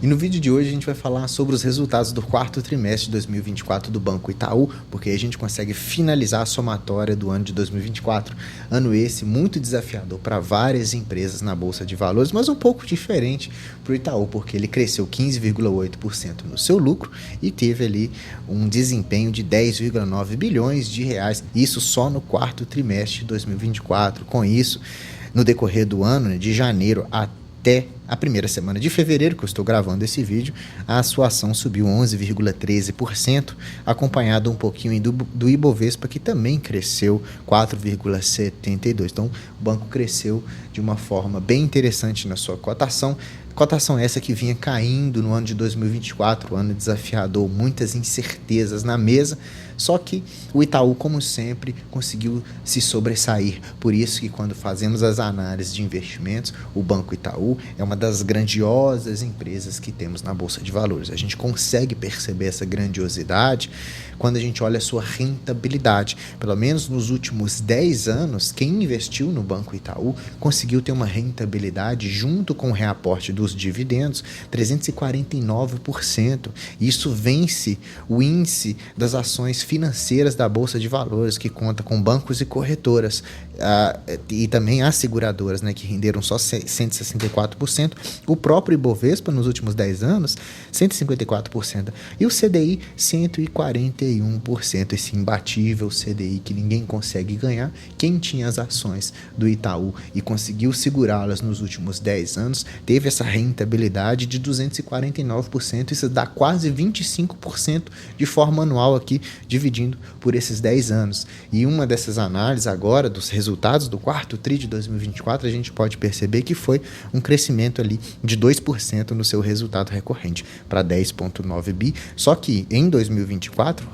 E no vídeo de hoje a gente vai falar sobre os resultados do quarto trimestre de 2024 do Banco Itaú, porque aí a gente consegue finalizar a somatória do ano de 2024. Ano esse muito desafiador para várias empresas na Bolsa de Valores, mas um pouco diferente para o Itaú, porque ele cresceu 15,8% no seu lucro e teve ali um desempenho de 10,9 bilhões de reais, isso só no quarto trimestre de 2024. Com isso, no decorrer do ano, de janeiro até a primeira semana de fevereiro, que eu estou gravando esse vídeo, a sua ação subiu 11,13%, acompanhado um pouquinho do Ibovespa, que também cresceu 4,72%. Então, o banco cresceu de uma forma bem interessante na sua cotação. Cotação essa que vinha caindo no ano de 2024, ano desafiador, muitas incertezas na mesa, só que o Itaú, como sempre, conseguiu se sobressair. Por isso que quando fazemos as análises de investimentos, o Banco Itaú é uma das grandiosas empresas que temos na Bolsa de Valores. A gente consegue perceber essa grandiosidade quando a gente olha a sua rentabilidade. Pelo menos nos últimos 10 anos, quem investiu no Banco Itaú conseguiu ter uma rentabilidade, junto com o reaporte dos dividendos, 349%. Isso vence o índice das ações financeiras da Bolsa de Valores, que conta com bancos e corretoras, e também as seguradoras, né, que renderam só 164%. O próprio Ibovespa, nos últimos 10 anos, 154%. E o CDI, 141%. Esse imbatível CDI que ninguém consegue ganhar. Quem tinha as ações do Itaú e conseguiu segurá-las nos últimos 10 anos, teve essa rentabilidade de 249%. Isso dá quase 25% de forma anual aqui, dividindo por esses 10 anos. E uma dessas análises agora, dos resultados do quarto tri de 2024, a gente pode perceber que foi um crescimento ali de 2% no seu resultado recorrente, para 10,9 bi. Só que em 2024,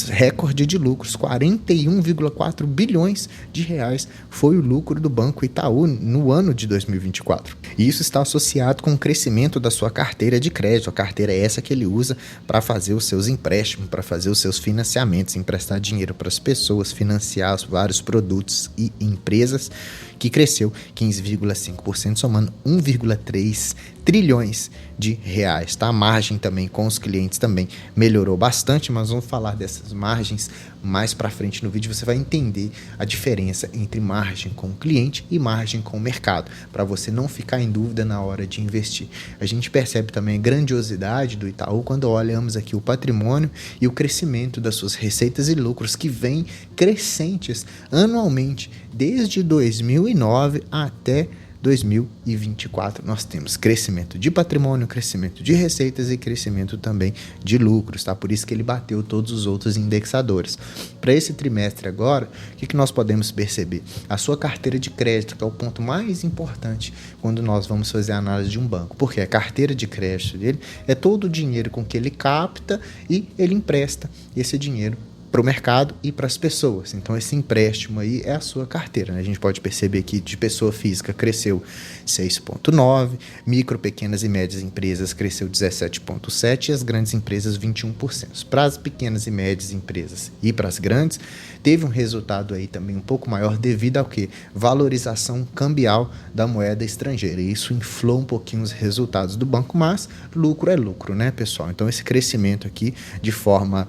recorde de lucros, 41,4 bilhões de reais foi o lucro do Banco Itaú no ano de 2024. E isso está associado com o crescimento da sua carteira de crédito. A carteira é essa que ele usa para fazer os seus empréstimos, para fazer os seus financiamentos, emprestar dinheiro para as pessoas, financiar os vários produtos e empresas, que cresceu 15,5%, somando 1,3 trilhões de reais. Tá? A margem também com os clientes também melhorou bastante, mas vamos falar dessas margens mais para frente no vídeo. Você vai entender a diferença entre margem com o cliente e margem com o mercado, para você não ficar em dúvida na hora de investir. A gente percebe também a grandiosidade do Itaú quando olhamos aqui o patrimônio e o crescimento das suas receitas e lucros, que vem crescentes anualmente desde 2009 até 2024. Nós temos crescimento de patrimônio, crescimento de receitas e crescimento também de lucros, tá? Por isso que ele bateu todos os outros indexadores. Para esse trimestre agora, o que nós podemos perceber? A sua carteira de crédito, que é o ponto mais importante quando nós vamos fazer a análise de um banco, porque a carteira de crédito dele é todo o dinheiro com que ele capta e ele empresta esse dinheiro para o mercado e para as pessoas. Então esse empréstimo aí é a sua carteira, né? A gente pode perceber que de pessoa física cresceu 6,9%, micro, pequenas e médias empresas cresceu 17,7% e as grandes empresas 21%. Para as pequenas e médias empresas e para as grandes, teve um resultado aí também um pouco maior devido ao que? Valorização cambial da moeda estrangeira. E isso inflou um pouquinho os resultados do banco, mas lucro é lucro, né, pessoal? Então esse crescimento aqui de forma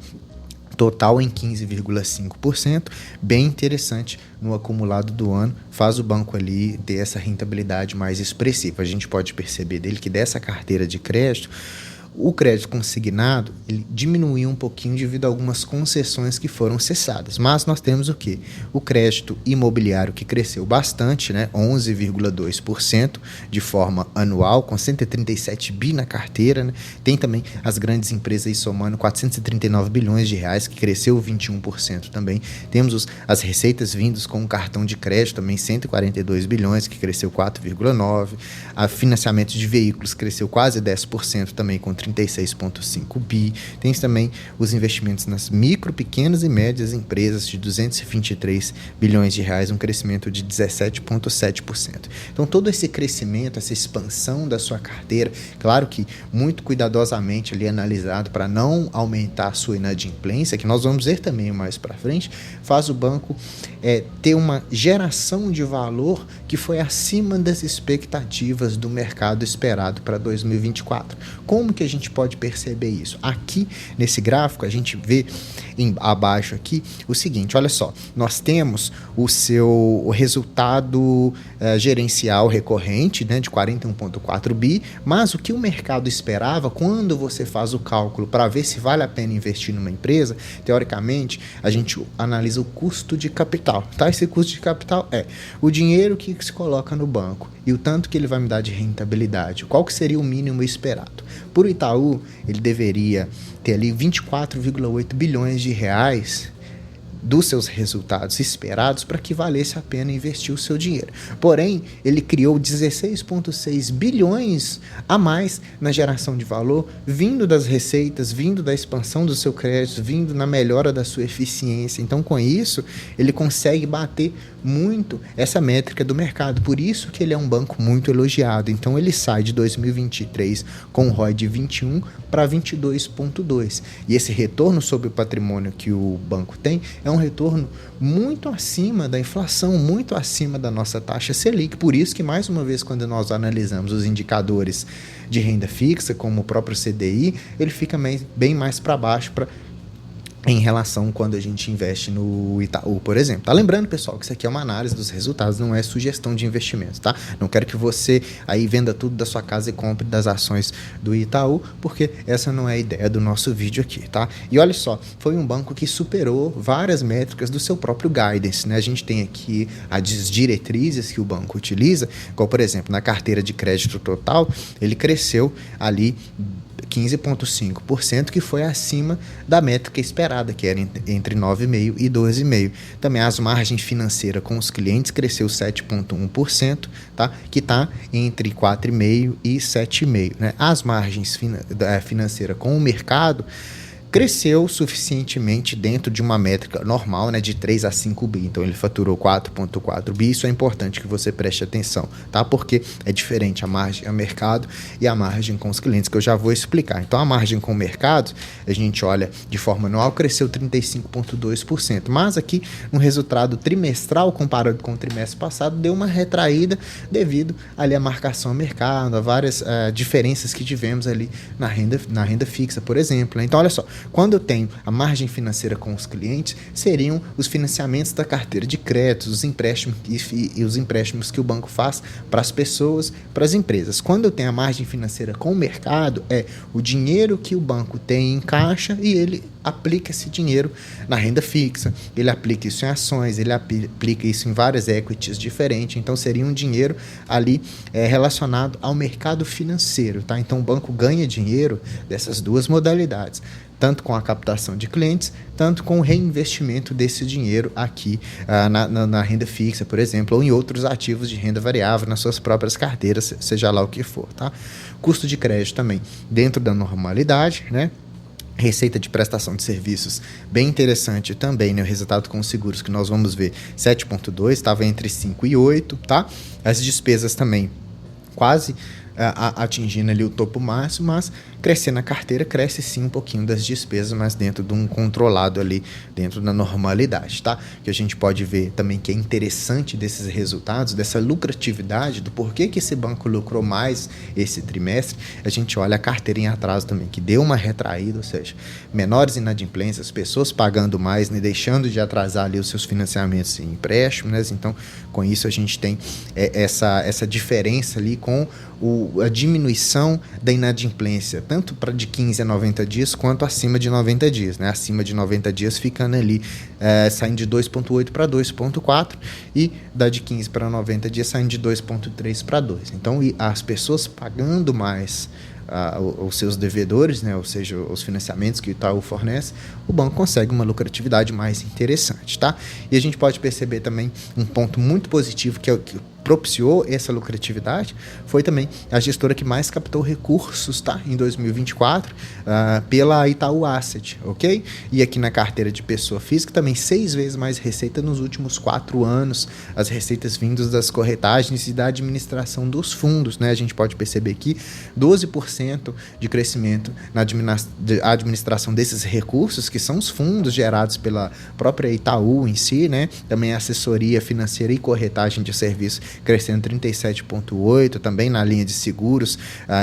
total em 15,5%, bem interessante no acumulado do ano, faz o banco ali ter essa rentabilidade mais expressiva. A gente pode perceber dele que dessa carteira de crédito, o crédito consignado ele diminuiu um pouquinho devido a algumas concessões que foram cessadas, mas nós temos o quê? O crédito imobiliário que cresceu bastante, né? 11,2% de forma anual, com 137 bi na carteira, né? Tem também as grandes empresas aí somando 439 bilhões de reais, que cresceu 21% também. Temos as receitas vindas com o cartão de crédito também, 142 bilhões, que cresceu 4,9%. A financiamento de veículos cresceu quase 10% também, com 36,5 bi. Tem também os investimentos nas micro, pequenas e médias empresas de 223 bilhões de reais, um crescimento de 17,7%. Então, todo esse crescimento, essa expansão da sua carteira, claro que muito cuidadosamente ali analisado para não aumentar a sua inadimplência, que nós vamos ver também mais para frente, faz o banco ter uma geração de valor que foi acima das expectativas do mercado esperado para 2024. Como que a gente pode perceber isso? Aqui, nesse gráfico, a gente vê abaixo aqui o seguinte, olha só, nós temos o resultado gerencial recorrente, né, de 41,4 bi, mas o que o mercado esperava, quando você faz o cálculo para ver se vale a pena investir numa empresa, teoricamente, a gente analisa o custo de capital, tá? Esse custo de capital é o dinheiro que se coloca no banco e o tanto que ele vai me dar de rentabilidade, qual que seria o mínimo esperado. Por Itaú, ele deveria ter ali 24,8 bilhões de reais dos seus resultados esperados para que valesse a pena investir o seu dinheiro. Porém, ele criou 16,6 bilhões a mais na geração de valor, vindo das receitas, vindo da expansão do seu crédito, vindo na melhora da sua eficiência. Então, com isso, ele consegue bater muito essa métrica do mercado. Por isso que ele é um banco muito elogiado. Então, ele sai de 2023 com um ROI de 21 para 22,2. E esse retorno sobre o patrimônio que o banco tem é um retorno muito acima da inflação, muito acima da nossa taxa Selic. Por isso que, mais uma vez, quando nós analisamos os indicadores de renda fixa, como o próprio CDI, ele fica bem mais para baixo em relação quando a gente investe no Itaú, por exemplo. Tá lembrando, pessoal, que isso aqui é uma análise dos resultados, não é sugestão de investimento, tá? Não quero que você aí venda tudo da sua casa e compre das ações do Itaú, porque essa não é a ideia do nosso vídeo aqui, tá? E olha só, foi um banco que superou várias métricas do seu próprio guidance, né? A gente tem aqui as diretrizes que o banco utiliza, como, por exemplo, na carteira de crédito total, ele cresceu ali 15,5%, que foi acima da métrica esperada, que era entre 9,5% e 12,5%. Também as margens financeiras com os clientes cresceu 7,1%, tá? Que está entre 4,5% e 7,5%. Né? As margens financeiras com o mercado cresceu suficientemente dentro de uma métrica normal, né, de 3 a 5 bi. Então, ele faturou 4,4 bi. Isso é importante que você preste atenção, tá? Porque é diferente a margem a mercado e a margem com os clientes, que eu já vou explicar. Então, a margem com o mercado, a gente olha de forma anual, cresceu 35,2%. Mas aqui, no resultado trimestral, comparado com o trimestre passado, deu uma retraída devido ali à marcação a mercado, a várias diferenças que tivemos ali na renda fixa, por exemplo. Então, olha só, quando eu tenho a margem financeira com os clientes, seriam os financiamentos da carteira de créditos, os empréstimos e os empréstimos que o banco faz para as pessoas, para as empresas. Quando eu tenho a margem financeira com o mercado, é o dinheiro que o banco tem em caixa e ele aplica esse dinheiro na renda fixa, ele aplica isso em ações, ele aplica isso em várias equities diferentes. Então, seria um dinheiro ali relacionado ao mercado financeiro, tá? Então, o banco ganha dinheiro dessas duas modalidades, tanto com a captação de clientes, tanto com o reinvestimento desse dinheiro aqui na renda fixa, por exemplo, ou em outros ativos de renda variável, nas suas próprias carteiras, seja lá o que for, tá? Custo de crédito também dentro da normalidade, né? Receita de prestação de serviços, bem interessante também, né? O resultado com os seguros que nós vamos ver, 7,2, estava entre 5 e 8, tá? As despesas também quase atingindo ali o topo máximo, mas crescer na carteira, cresce sim um pouquinho das despesas, mas dentro de um controlado ali, dentro da normalidade, tá? Que a gente pode ver também que é interessante desses resultados, dessa lucratividade, do porquê que esse banco lucrou mais esse trimestre. A gente olha a carteira em atraso também, que deu uma retraída, ou seja, menores inadimplências, pessoas pagando mais, né, deixando de atrasar ali os seus financiamentos e empréstimos, né? Então, com isso a gente tem essa diferença ali com a diminuição da inadimplência, tanto para de 15 a 90 dias, quanto acima de 90 dias, né? Acima de 90 dias ficando ali, saindo de 2,8 para 2,4, e da de 15 para 90 dias saindo de 2,3 para 2. Então, as pessoas pagando mais os seus devedores, né, ou seja, os financiamentos que o Itaú fornece, o banco consegue uma lucratividade mais interessante, tá? E a gente pode perceber também um ponto muito positivo, que é propiciou essa lucratividade foi também a gestora que mais captou recursos, tá? Em 2024, pela Itaú Asset, ok? E aqui na carteira de pessoa física também 6 vezes mais receita nos últimos 4 anos, as receitas vindas das corretagens e da administração dos fundos, né? A gente pode perceber aqui 12% de crescimento na administração desses recursos, que são os fundos gerados pela própria Itaú em si, né? Também a assessoria financeira e corretagem de serviços crescendo 37,8%, também na linha de seguros,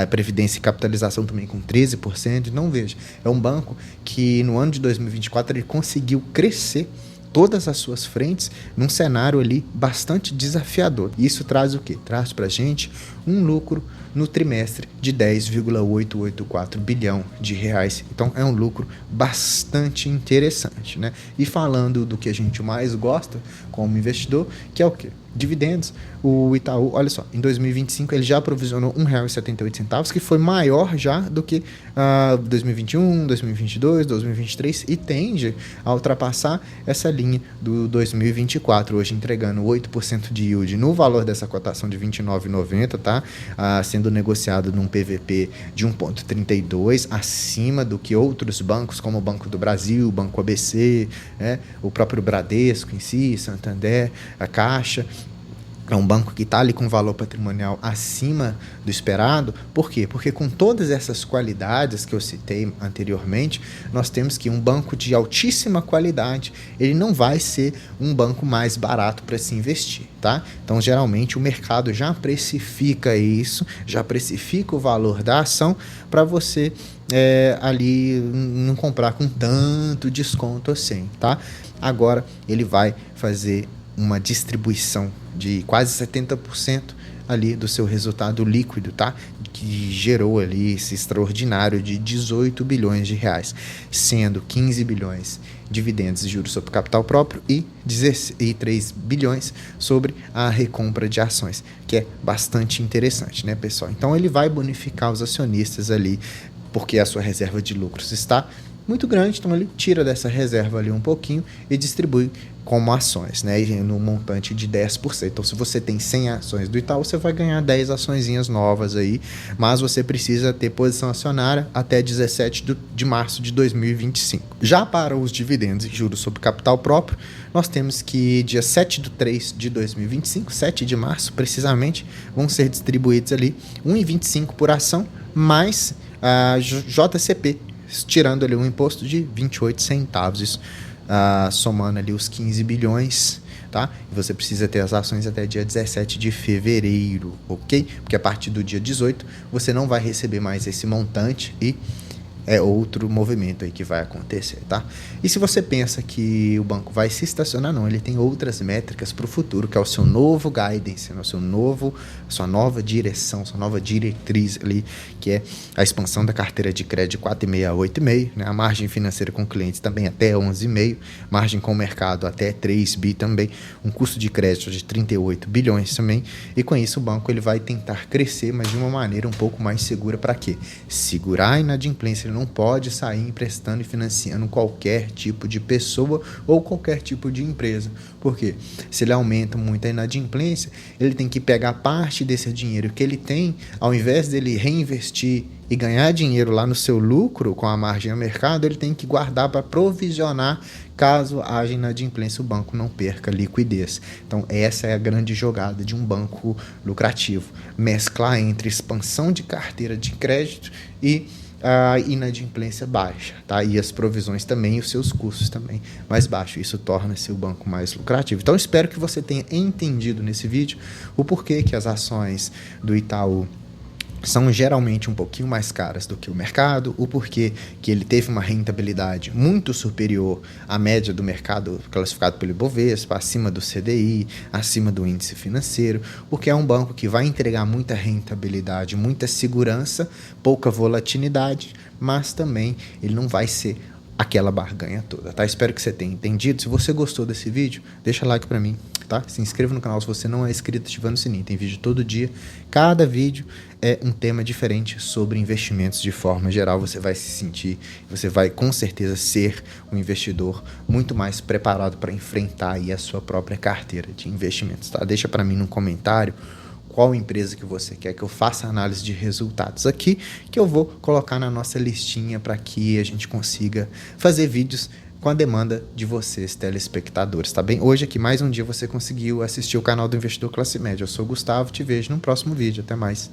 previdência e capitalização também com 13%. Então, veja, é um banco que no ano de 2024 ele conseguiu crescer todas as suas frentes num cenário ali bastante desafiador. Isso traz o quê? Traz para a gente um lucro no trimestre de 10,884 bilhão de reais. Então é um lucro bastante interessante, né? E falando do que a gente mais gosta como investidor, que é o quê? Dividendos. O Itaú, olha só, em 2025 ele já provisionou R$ 1,78, que foi maior já do que 2021, 2022, 2023 e tende a ultrapassar essa linha do 2024, hoje entregando 8% de yield no valor dessa cotação de R$ 29,90, tá? Sendo negociado num PVP de 1,32, acima do que outros bancos, como o Banco do Brasil, o Banco ABC, o próprio Bradesco em si, Santander, a Caixa. É um banco que está ali com valor patrimonial acima do esperado. Por quê? Porque com todas essas qualidades que eu citei anteriormente, nós temos que um banco de altíssima qualidade, ele não vai ser um banco mais barato para se investir, tá? Então, geralmente, o mercado já precifica isso, já precifica o valor da ação para você ali não comprar com tanto desconto assim, tá? Agora, ele vai fazer uma distribuição de quase 70% ali do seu resultado líquido, tá? Que gerou ali esse extraordinário de 18 bilhões de reais, sendo 15 bilhões dividendos e juros sobre capital próprio e 3 bilhões sobre a recompra de ações, que é bastante interessante, né, pessoal? Então ele vai bonificar os acionistas ali, porque a sua reserva de lucros está muito grande, então ele tira dessa reserva ali um pouquinho e distribui como ações, né, no montante de 10%. Então, se você tem 100 ações do Itaú, você vai ganhar 10 açõezinhas novas aí, mas você precisa ter posição acionária até 17 de março de 2025. Já para os dividendos e juros sobre capital próprio, nós temos que dia 7/3/2025, 7 de março precisamente, vão ser distribuídos ali R$ 1,25 por ação, mais a JCP, tirando ali um imposto de 28 centavos, isso somando ali os 15 bilhões, tá? E você precisa ter as ações até dia 17 de fevereiro, ok? Porque a partir do dia 18 você não vai receber mais esse montante e é outro movimento aí que vai acontecer, tá? E se você pensa que o banco vai se estacionar, não, ele tem outras métricas para o futuro, que é o seu novo guidance, né? Sua nova direção, sua nova diretriz ali, que é a expansão da carteira de crédito de 4,5 a 8,5, né? A margem financeira com clientes também até 11,5, margem com o mercado até 3 bi também, um custo de crédito de 38 bilhões também, e com isso o banco ele vai tentar crescer, mas de uma maneira um pouco mais segura. Para quê? Segurar a inadimplência. Não pode sair emprestando e financiando qualquer tipo de pessoa ou qualquer tipo de empresa. Por quê? Se ele aumenta muito a inadimplência, ele tem que pegar parte desse dinheiro que ele tem, ao invés dele reinvestir e ganhar dinheiro lá no seu lucro com a margem ao mercado, ele tem que guardar para provisionar caso haja inadimplência, o banco não perca liquidez. Então essa é a grande jogada de um banco lucrativo, mesclar entre expansão de carteira de crédito e a inadimplência baixa, tá? E as provisões também, e os seus custos também mais baixos. Isso torna-se o banco mais lucrativo. Então, espero que você tenha entendido nesse vídeo o porquê que as ações do Itaú são geralmente um pouquinho mais caras do que o mercado, o porquê que ele teve uma rentabilidade muito superior à média do mercado classificado pelo Ibovespa, acima do CDI, acima do índice financeiro, porque é um banco que vai entregar muita rentabilidade, muita segurança, pouca volatilidade, mas também ele não vai ser aquela barganha toda, tá? Espero que você tenha entendido. Se você gostou desse vídeo, deixa like para mim, tá? tá? Se inscreva no canal se você não é inscrito, ativando o sininho. Tem vídeo todo dia. Cada vídeo é um tema diferente sobre investimentos de forma geral. Você vai se sentir, você vai com certeza ser um investidor muito mais preparado para enfrentar aí a sua própria carteira de investimentos, tá? Deixa para mim no comentário qual empresa que você quer que eu faça análise de resultados aqui, que eu vou colocar na nossa listinha para que a gente consiga fazer vídeos com a demanda de vocês, telespectadores, tá bem? Hoje aqui, mais um dia, você conseguiu assistir o canal do Investidor Classe Média. Eu sou o Gustavo, te vejo no próximo vídeo. Até mais.